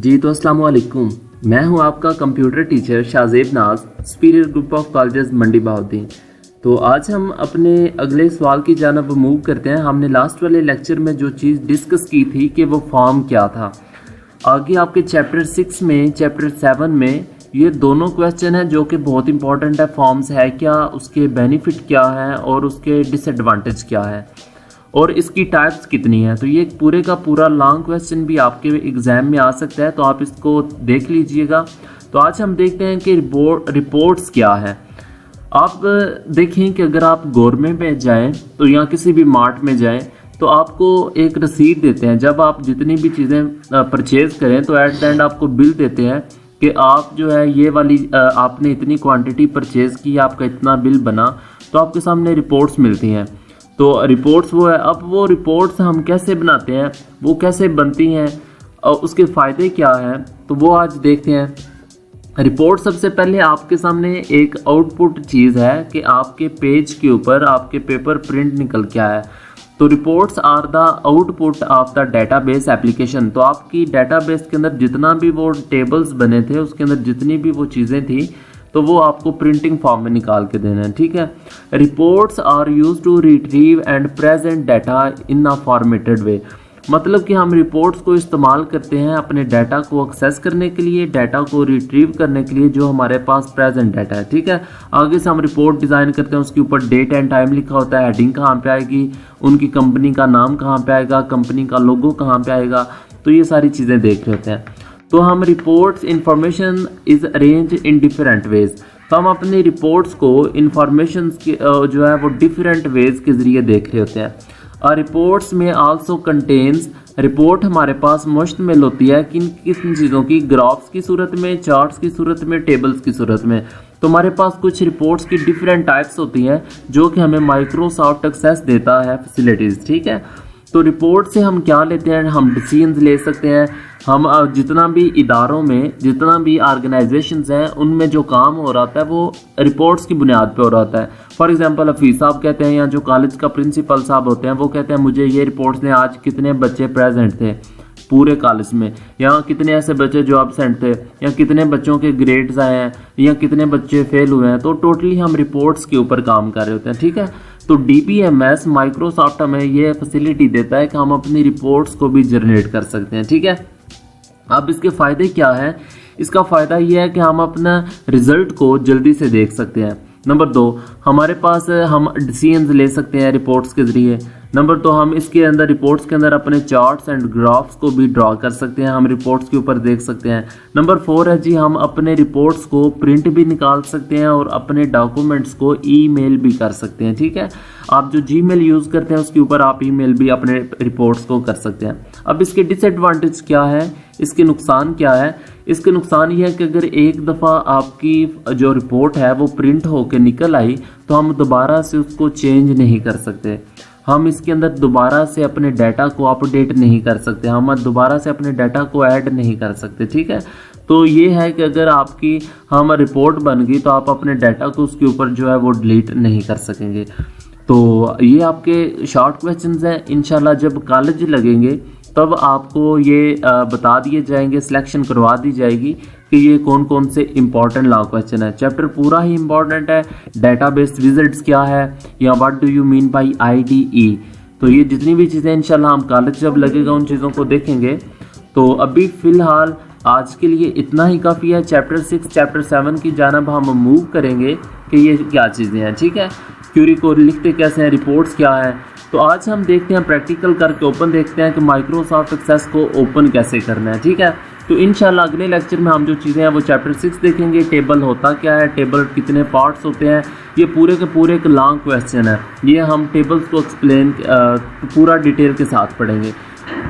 जी तो अस्सलाम वालेकुम। मैं हूं आपका कंप्यूटर टीचर शाहजेब नाज, सुपीरियर ग्रुप ऑफ कॉलेजेस मंडी बहाउद्दीन। तो आज हम अपने अगले सवाल की जानब मूव करते हैं। हमने लास्ट वाले लेक्चर में जो चीज़ डिस्कस की थी कि वो फॉर्म क्या था। आगे आपके चैप्टर 6 में, चैप्टर 7 में ये दोनों क्वेश्चन हैं जो कि बहुत इंपॉर्टेंट है। फॉर्म्स है क्या, उसके बेनिफिट क्या है और उसके डिसएडवांटेज क्या है और इसकी टाइप्स कितनी है। तो ये पूरे का पूरा लॉन्ग क्वेश्चन भी आपके एग्जाम में आ सकता है, तो आप इसको देख लीजिएगा। तो आज हम देखते हैं कि रिपोर्ट्स क्या है। आप देखें कि अगर आप गवर्नमेंट में जाएं तो या किसी भी मार्ट में जाएं तो आपको एक रसीद देते हैं। जब आप जितनी भी चीज़ें परचेज करें तो एट द एंड आपको बिल देते हैं कि आप जो है ये वाली आपने इतनी क्वांटिटी परचेज की, आपका इतना बिल बना, तो आपके सामने रिपोर्ट्स मिलती हैं। तो रिपोर्ट्स वो है। अब वो रिपोर्ट्स हम कैसे बनाते हैं, वो कैसे बनती हैं और उसके फ़ायदे क्या हैं, तो वो आज देखते हैं। रिपोर्ट सबसे पहले आपके सामने एक आउटपुट चीज़ है कि आपके पेज के ऊपर आपके पेपर प्रिंट निकल के आया है। तो reports are the output of the database application. तो आपकी डेटाबेस के अंदर जितना भी वो टेबल्स बने थे, उसके अंदर जितनी भी वो चीज़ें थी, तो वो आपको प्रिंटिंग फॉर्म में निकाल के देना है। ठीक है। Reports are used to retrieve and present data in a formatted way. मतलब कि हम रिपोर्ट्स को इस्तेमाल करते हैं अपने डाटा को एक्सेस करने के लिए, डाटा को रिट्रीव करने के लिए जो हमारे पास प्रेजेंट डाटा है। ठीक है। आगे से हम रिपोर्ट डिज़ाइन करते हैं, उसके ऊपर डेट एंड टाइम लिखा होता है, हेडिंग कहाँ पे आएगी, उनकी कंपनी का नाम कहाँ पे आएगा, कंपनी का लोगो कहाँ पे आएगा, तो ये सारी चीज़ें देख रहे होते हैं। तो हम reports information is arrange in different ways. तो हम अपनी रिपोर्ट्स को इंफॉर्मेशन जो है वो डिफरेंट वेज के ज़रिए देख रहे होते हैं। और रिपोर्ट्स में आल्सो कंटेन्स, रिपोर्ट हमारे पास मुश्तमिल होती है किन किन चीज़ों की, ग्राफ्स की सूरत में, चार्ट्स की सूरत में, टेबल्स की सूरत में। तो हमारे पास कुछ रिपोर्ट्स की डिफरेंट टाइप्स होती हैं जो कि हमें माइक्रोसॉफ्ट एक्सेस देता है फैसिलिटीज़। ठीक है। तो रिपोर्ट से हम क्या लेते हैं, हम डिसीजंस ले सकते हैं। हम जितना भी इदारों में, जितना भी ऑर्गेनाइजेशंस हैं, उनमें जो काम हो रहा है वो रिपोर्ट्स की बुनियाद पे हो रहा है। फॉर एग्जांपल हफीज़ साहब कहते हैं या जो कॉलेज का प्रिंसिपल साहब होते हैं वो कहते हैं मुझे ये रिपोर्ट्स ने आज कितने बच्चे प्रेजेंट थे पूरे कॉलेज में, या कितने ऐसे बच्चे जो एब्सेंट थे, या कितने बच्चों के ग्रेड्स आए हैं, या कितने बच्चे फेल हुए हैं। तो टोटली हम रिपोर्ट्स के ऊपर काम कर रहे होते हैं। ठीक है। तो DBMS माइक्रोसॉफ्ट हमें ये फैसिलिटी देता है कि हम अपनी रिपोर्ट्स को भी जनरेट कर सकते हैं। ठीक है। अब इसके फ़ायदे क्या है? इसका फ़ायदा ये है कि हम अपना रिजल्ट को जल्दी से देख सकते हैं। नंबर 2, हमारे पास हम डिसीजंस ले सकते हैं रिपोर्ट्स के ज़रिए। नंबर 2, हम इसके अंदर रिपोर्ट्स के अंदर अपने चार्ट्स एंड ग्राफ्स को भी ड्रॉ कर सकते हैं, हम रिपोर्ट्स के ऊपर देख सकते हैं। नंबर 4 है जी, हम अपने रिपोर्ट्स को प्रिंट भी निकाल सकते हैं और अपने डॉक्यूमेंट्स को ईमेल भी कर सकते हैं। ठीक है। आप जो जीमेल यूज़ करते हैं उसके ऊपर आप ईमेल भी अपने रिपोर्ट्स को कर सकते हैं। अब इसके डिसएडवांटेज क्या है, इसके नुकसान क्या है? इसके नुकसान ये है कि अगर एक दफ़ा आपकी जो रिपोर्ट है वो प्रिंट होकर निकल आई तो हम दोबारा से उसको चेंज नहीं कर सकते। हम इसके अंदर दोबारा से अपने डाटा को अपडेट नहीं कर सकते, हम दोबारा से अपने डाटा को ऐड नहीं कर सकते। ठीक है। तो ये है कि अगर आपकी हम रिपोर्ट बन गई तो आप अपने डाटा को उसके ऊपर जो है वो डिलीट नहीं कर सकेंगे। तो ये आपके शॉर्ट क्वेश्चंस हैं। इंशाल्लाह जब कॉलेज लगेंगे तब आपको ये बता दिए जाएंगे, सिलेक्शन करवा दी जाएगी कि ये कौन कौन से इंपॉर्टेंट लॉ क्वेश्चन है। चैप्टर पूरा ही इंपॉर्टेंट है। डेटाबेस विजिट्स क्या है, या what do you mean by IDE। तो ये जितनी भी चीज़ें इंशाल्लाह हम कॉलेज जब लगेगा उन चीज़ों को देखेंगे। तो अभी फ़िलहाल आज के लिए इतना ही काफ़ी है। चैप्टर 6, चैप्टर 7 की जानब हम मूव करेंगे कि ये क्या चीज़ें हैं। ठीक है। क्यूरी को लिखते कैसे हैं, रिपोर्ट्स क्या है। तो आज हम देखते हैं प्रैक्टिकल करके ओपन देखते हैं कि माइक्रोसॉफ्ट एक्सेस को ओपन कैसे करना है। ठीक है। तो इंशाल्लाह अगले लेक्चर में हम जो चीज़ें हैं वो चैप्टर 6 देखेंगे। टेबल होता क्या है, टेबल कितने पार्ट्स होते हैं, ये पूरे के पूरे एक लॉन्ग क्वेश्चन है। ये हम टेबल्स को एक्सप्लेन पूरा डिटेल के साथ पढ़ेंगे।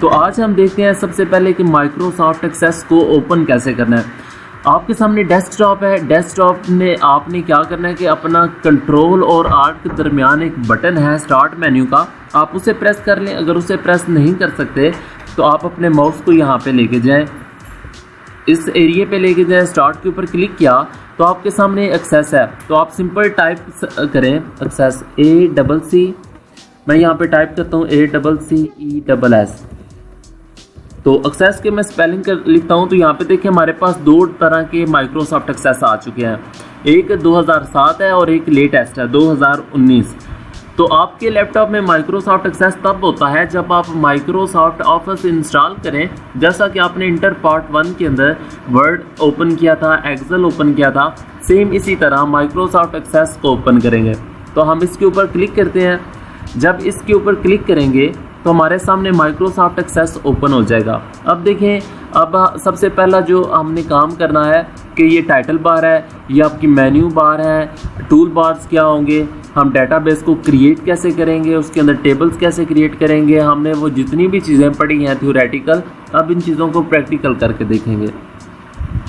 तो आज हम देखते हैं सबसे पहले कि माइक्रोसॉफ्ट एक्सेस को ओपन कैसे करना है। आपके सामने डेस्कटॉप है। डेस्कटॉप में आपने क्या करना है कि अपना कंट्रोल और आर्ट के दरमियान एक बटन है स्टार्ट मेन्यू का, आप उसे प्रेस कर लें। अगर उसे प्रेस नहीं कर सकते तो आप अपने माउस को यहाँ पे लेके जाएं, इस एरिया पे लेके जाएं, स्टार्ट के ऊपर क्लिक किया तो आपके सामने एक्सेस है। तो आप सिंपल टाइप करें एक्सेस ACC, मैं यहाँ पे टाइप करता हूँ ACCESS। तो एक्सेस के मैं स्पेलिंग कर लिखता हूँ। तो यहाँ पे देखिए हमारे पास दो तरह के माइक्रोसॉफ्ट एक्सेस आ चुके हैं, एक 2007 है और एक लेटेस्ट है 2019। तो आपके लैपटॉप में माइक्रोसॉफ्ट एक्सेस तब होता है जब आप माइक्रोसॉफ्ट ऑफिस इंस्टॉल करें, जैसा कि आपने इंटर पार्ट 1 के अंदर वर्ड ओपन किया था, एक्सेल ओपन किया था, सेम इसी तरह माइक्रोसॉफ्ट एक्सेस को ओपन करेंगे। तो हम इसके ऊपर क्लिक करते हैं। जब इसके ऊपर क्लिक करेंगे तो हमारे सामने माइक्रोसॉफ्ट एक्सेस ओपन हो जाएगा। अब देखें, अब सबसे पहला जो हमने काम करना है कि ये टाइटल बार है, ये आपकी मेन्यू बार है, टूल बार्स क्या होंगे, हम डेटाबेस को क्रिएट कैसे करेंगे, उसके अंदर टेबल्स कैसे क्रिएट करेंगे। हमने वो जितनी भी चीज़ें पढ़ी हैं थ्योरेटिकल, अब इन चीज़ों को प्रैक्टिकल करके देखेंगे।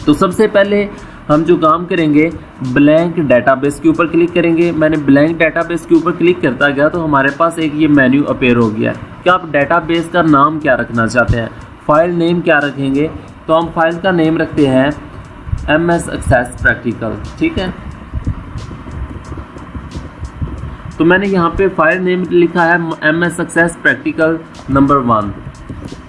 तो सबसे पहले हम जो काम करेंगे, ब्लैंक डेटाबेस के ऊपर क्लिक करेंगे। मैंने ब्लैंक डेटाबेस के ऊपर क्लिक करता गया तो हमारे पास एक ये मेन्यू अपीयर हो गया कि आप डेटाबेस का नाम क्या रखना चाहते हैं, फाइल नेम क्या रखेंगे। तो हम फाइल का नेम रखते हैं MS एक्सेस प्रैक्टिकल, ठीक है। तो मैंने यहाँ पे फाइल नेम लिखा है MS एक्सेस प्रैक्टिकल नंबर 1।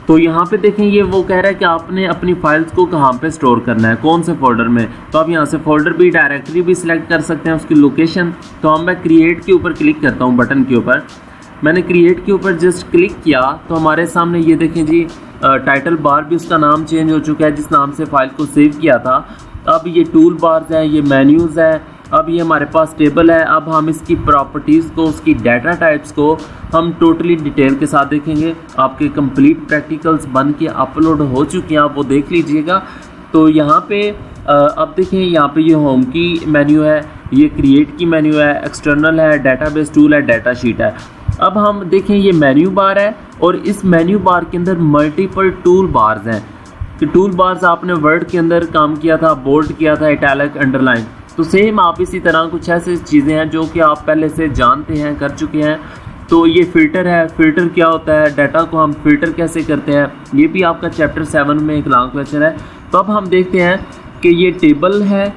तो यहाँ पे देखें, ये वो कह रहा है कि आपने अपनी फाइल्स को कहाँ पे स्टोर करना है, कौन से फोल्डर में। तो आप यहाँ से फोल्डर भी, डायरेक्टरी भी सिलेक्ट कर सकते हैं, उसकी लोकेशन। तो हम मैं क्रिएट के ऊपर क्लिक करता हूँ, बटन के ऊपर। मैंने क्रिएट के ऊपर जस्ट क्लिक किया तो हमारे सामने ये देखें जी, टाइटल बार भी उसका नाम चेंज हो चुका है जिस नाम से फाइल को सेव किया था। अब ये टूल बार्स हैं, ये मेन्यूज़ है, अब ये हमारे पास टेबल है। अब हम इसकी प्रॉपर्टीज़ को, उसकी डाटा टाइप्स को हम टोटली डिटेल के साथ देखेंगे। आपके कंप्लीट प्रैक्टिकल्स बन के अपलोड हो चुके हैं, आप वो देख लीजिएगा। तो यहाँ पे अब देखें, यहाँ पे ये होम की मेन्यू है, ये क्रिएट की मेन्यू है, एक्सटर्नल है, डेटाबेस टूल है, डाटा शीट है। अब हम देखें, ये मेन्यू बार है और इस मेन्यू बार के अंदर मल्टीपल टूल बार्स हैं। कि टूल बार्स आपने वर्ड के अंदर काम किया था, बोल्ड किया था, इटैलिक, अंडरलाइन। तो सेम आप इसी तरह कुछ ऐसी चीज़ें हैं जो कि आप पहले से जानते हैं, कर चुके हैं। तो ये फ़िल्टर है, फ़िल्टर क्या होता है, डाटा को हम फ़िल्टर कैसे करते हैं, ये भी आपका चैप्टर 7 में एक लॉन्ग क्वेश्चन है। तो अब हम देखते हैं कि ये टेबल है,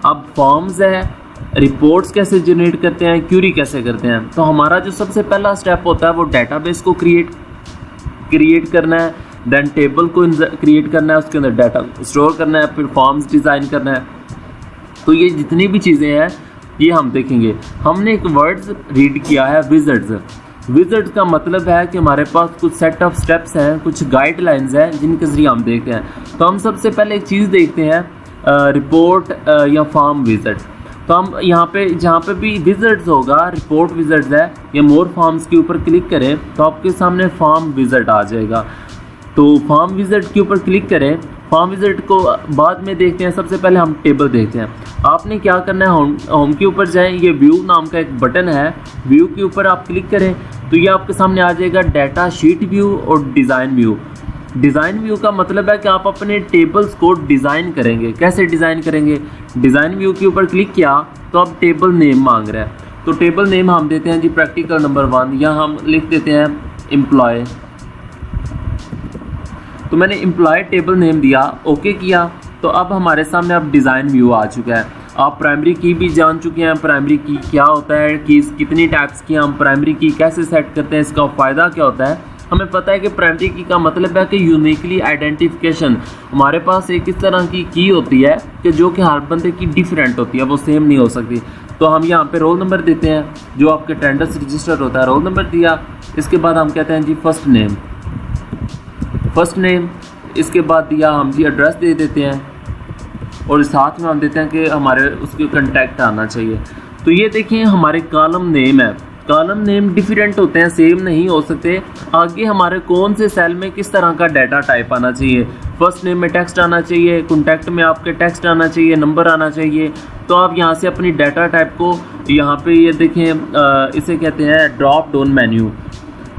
अब फॉर्म्स है, रिपोर्ट्स कैसे जनरेट करते हैं, क्यूरी कैसे करते हैं। तो हमारा जो सबसे पहला स्टेप होता है वो डेटाबेस को क्रिएट करना है, देन टेबल को क्रिएट करना है, उसके अंदर डाटा स्टोर करना है, फिर फॉर्म्स डिज़ाइन करना है। तो ये जितनी भी चीज़ें हैं ये हम देखेंगे। हमने एक वर्ड्स रीड किया है, विज़र्ड्स। विज़र्ड्स का मतलब है कि हमारे पास कुछ सेट ऑफ स्टेप्स हैं, कुछ गाइडलाइंस हैं जिनके ज़रिए हम देखते हैं। तो हम सबसे पहले एक चीज़ देखते हैं, रिपोर्ट या फॉर्म विज़र्ड। तो हम यहाँ पे जहाँ पे भी विज़र्ड्स होगा, रिपोर्ट विज़र्ड्स है या मोर फॉर्म्स के ऊपर क्लिक करें तो आपके सामने फॉर्म विज़र्ड आ जाएगा। तो फॉर्म विज़र्ड के ऊपर क्लिक करें। फॉर्म विज़र्ड को बाद में देखते हैं, सबसे पहले हम टेबल देखते हैं। आपने क्या करना है, होम के ऊपर जाएं, ये व्यू नाम का एक बटन है, व्यू के ऊपर आप क्लिक करें तो ये आपके सामने आ जाएगा डाटा शीट व्यू और डिज़ाइन व्यू। डिज़ाइन व्यू का मतलब है कि आप अपने टेबल्स को डिज़ाइन करेंगे। कैसे डिज़ाइन करेंगे, डिज़ाइन व्यू के ऊपर क्लिक किया तो अब टेबल नेम मांग रहा है। तो टेबल नेम हम देते हैं जी प्रैक्टिकल नंबर 1, या हम लिख देते हैं एम्प्लॉय। तो मैंने एम्प्लॉय टेबल नेम दिया, ओके किया। तो अब हमारे सामने अब डिज़ाइन व्यू आ चुका है। आप प्राइमरी की भी जान चुके हैं, प्राइमरी की क्या होता है, कीज़ कितनी टाइप्स की, हम प्राइमरी की कैसे सेट करते हैं, इसका फ़ायदा क्या होता है। हमें पता है कि प्राइमरी की का मतलब है कि यूनिकली आइडेंटिफिकेशन। हमारे पास एक इस तरह की होती है कि जो कि हर बंदे की डिफरेंट होती है, वो सेम नहीं हो सकती। तो हम यहाँ पे रोल नंबर देते हैं, जो आपके अटेंडेंस रजिस्टर होता है, रोल नंबर दिया। इसके बाद हम कहते हैं जी फर्स्ट नेम। इसके बाद दिया हम जी एड्रेस दे देते हैं और साथ में हम देते हैं कि हमारे उसके कंटेक्ट आना चाहिए। तो ये देखिए हमारे कॉलम नेम है। कॉलम नेम डिफरेंट होते हैं, सेम नहीं हो सकते। आगे हमारे कौन से सेल में किस तरह का डाटा टाइप आना चाहिए, फर्स्ट नेम में टेक्स्ट आना चाहिए, कॉन्टैक्ट में आपके टेक्स्ट आना चाहिए, नंबर आना चाहिए। तो आप यहाँ से अपनी डाटा टाइप को यहाँ पे ये देखें, इसे कहते हैं ड्रॉप डाउन मेन्यू।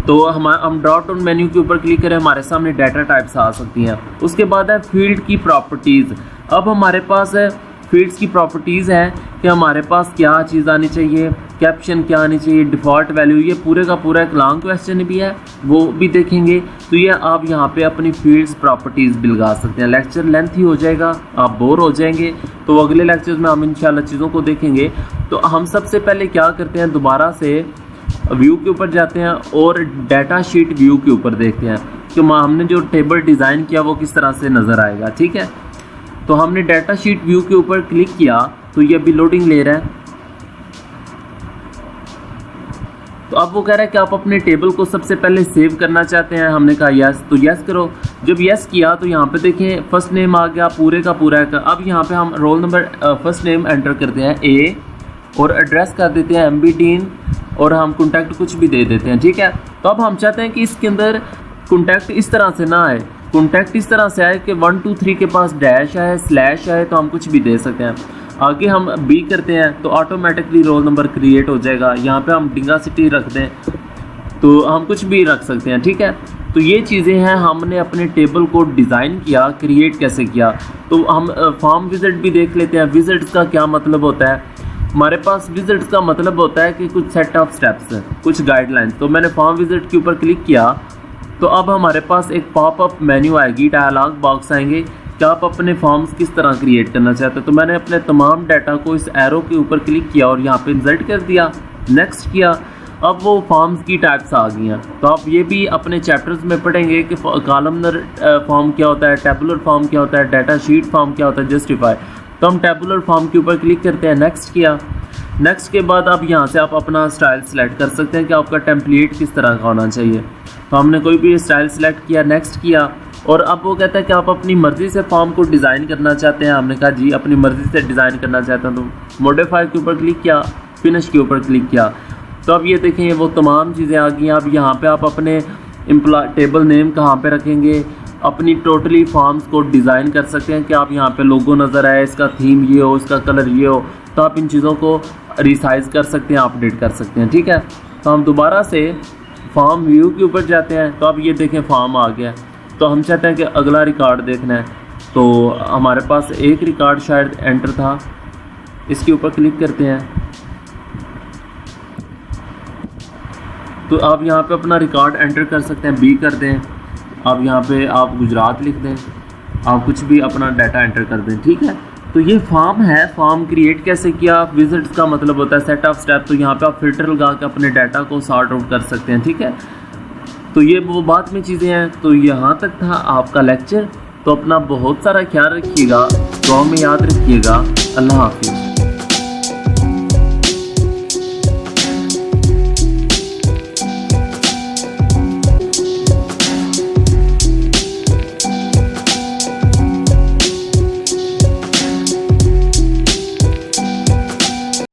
तो हम ड्रॉप डाउन मेन्यू के ऊपर क्लिक करें, हमारे सामने डाटा टाइप्स आ सकती हैं। उसके बाद है फील्ड की प्रॉपर्टीज़। अब हमारे पास है फील्ड्स की प्रॉपर्टीज़ है कि हमारे पास क्या चीज़ आनी चाहिए, कैप्शन क्या आनी चाहिए, डिफ़ॉल्ट वैल्यू। ये पूरे का पूरा एक लॉन्ग क्वेश्चन भी है, वो भी देखेंगे। तो ये आप यहाँ पे अपनी फील्ड्स प्रॉपर्टीज़ भी लगा सकते हैं। लेक्चर लेंथ ही हो जाएगा, आप बोर हो जाएंगे। तो अगले लेक्चर में हम इंशाल्लाह चीज़ों को देखेंगे। तो हम सबसे पहले क्या करते हैं, दोबारा से व्यू के ऊपर जाते हैं और डाटा शीट व्यू के ऊपर देखते हैं। कि हमने जो टेबल डिज़ाइन किया वो किस तरह से नज़र आएगा। ठीक है, तो हमने डाटा शीट व्यू के ऊपर क्लिक किया तो ये अभी लोडिंग ले रहा है। तो अब वो कह रहा है कि आप अपने टेबल को सबसे पहले सेव करना चाहते हैं। हमने कहा यस, तो यस करो। जब यस किया तो यहाँ पे देखें फर्स्ट नेम आ गया पूरे का पूरा है। अब यहाँ पे हम roll number first name enter करते हैं ए, और एड्रेस कर देते हैं MB और हम कॉन्टैक्ट कुछ भी दे देते हैं। ठीक है, तो अब हम चाहते हैं कि इसके अंदर कॉन्टैक्ट इस तरह से ना आए, कॉन्टैक्ट इस तरह से आए कि 1 2 3 के पास डैश आए, स्लैश आए, तो हम कुछ भी दे सकते हैं। आगे हम बी करते हैं तो ऑटोमेटिकली रोल नंबर क्रिएट हो जाएगा। यहाँ पे हम डिंगा सिटी रख दें तो हम कुछ भी रख सकते हैं। ठीक है, तो ये चीज़ें हैं, हमने अपने टेबल को डिज़ाइन किया, क्रिएट कैसे किया। तो हम फॉर्म विजिट भी देख लेते हैं। विजिट्स का क्या मतलब होता है? हमारे पास विजिट्स का मतलब होता है कि कुछ सेट ऑफ स्टेप्स हैं, कुछ गाइडलाइंस। तो मैंने फॉर्म विजिट के ऊपर क्लिक किया तो अब हमारे पास एक पॉपअप मेन्यू आएगी, डायलॉग बॉक्स आएंगे कि आप अपने फॉर्म्स किस तरह क्रिएट करना चाहते हो। तो मैंने अपने तमाम डाटा को इस एरो के ऊपर क्लिक किया और यहाँ पे इंसर्ट कर दिया, नेक्स्ट किया। अब वो फॉर्म्स की टाइप्स आ गई हैं। तो आप ये भी अपने चैप्टर्स में पढ़ेंगे कि कॉलमनर फॉर्म क्या होता है, टेबुलर फॉर्म क्या होता है, डाटा शीट फॉर्म क्या होता है, जस्टिफाई। तो हम टेबुलर फॉर्म के ऊपर क्लिक करते हैं, नेक्स्ट किया। नेक्स्ट के बाद अब यहाँ से आप अपना स्टाइल सेलेक्ट कर सकते हैं कि आपका टेम्पलेट किस तरह का होना चाहिए। तो हमने कोई भी स्टाइल सेलेक्ट किया, नेक्स्ट किया। और अब वो कहता है कि आप अपनी मर्ज़ी से फॉर्म को डिज़ाइन करना चाहते हैं। हमने कहा जी अपनी मर्ज़ी से डिज़ाइन करना चाहता हूँ। तो मॉडिफाई के ऊपर क्लिक किया, फिनिश के ऊपर क्लिक किया। तो अब ये देखें वो तमाम चीज़ें आ गई। अब यहाँ पे आप अपने टेबल नेम कहाँ पे रखेंगे, अपनी टोटली फॉर्म्स को डिज़ाइन कर सकते हैं कि आप यहाँ पे लोगो नज़र आए, इसका थीम ये हो, इसका कलर ये हो। तो आप इन चीज़ों को रिसाइज कर सकते हैं, अपडेट कर सकते हैं। ठीक है, तो हम दोबारा से फॉर्म व्यू के ऊपर जाते हैं। तो अब ये देखें फॉर्म आ गया। तो हम चाहते हैं कि अगला रिकॉर्ड देखना है। तो हमारे पास एक रिकॉर्ड शायद एंटर था, इसके ऊपर क्लिक करते हैं। तो आप यहाँ पे अपना रिकॉर्ड एंटर कर सकते हैं, बी कर दें। आप यहाँ पे आप गुजरात लिख दें, आप कुछ भी अपना डाटा एंटर कर दें। ठीक है, तो ये फॉर्म है। फॉर्म क्रिएट कैसे किया? विजिट्स का मतलब होता है सेट ऑफ स्टेप। तो यहाँ पे आप फिल्टर लगा के अपने डाटा को सॉर्ट आउट कर सकते हैं। ठीक है, तो ये वो बाद में चीज़ें हैं। तो यहाँ तक था आपका लेक्चर। तो अपना बहुत सारा ख्याल रखिएगा, दुआ में याद रखिएगा। अल्लाह हाफिज़।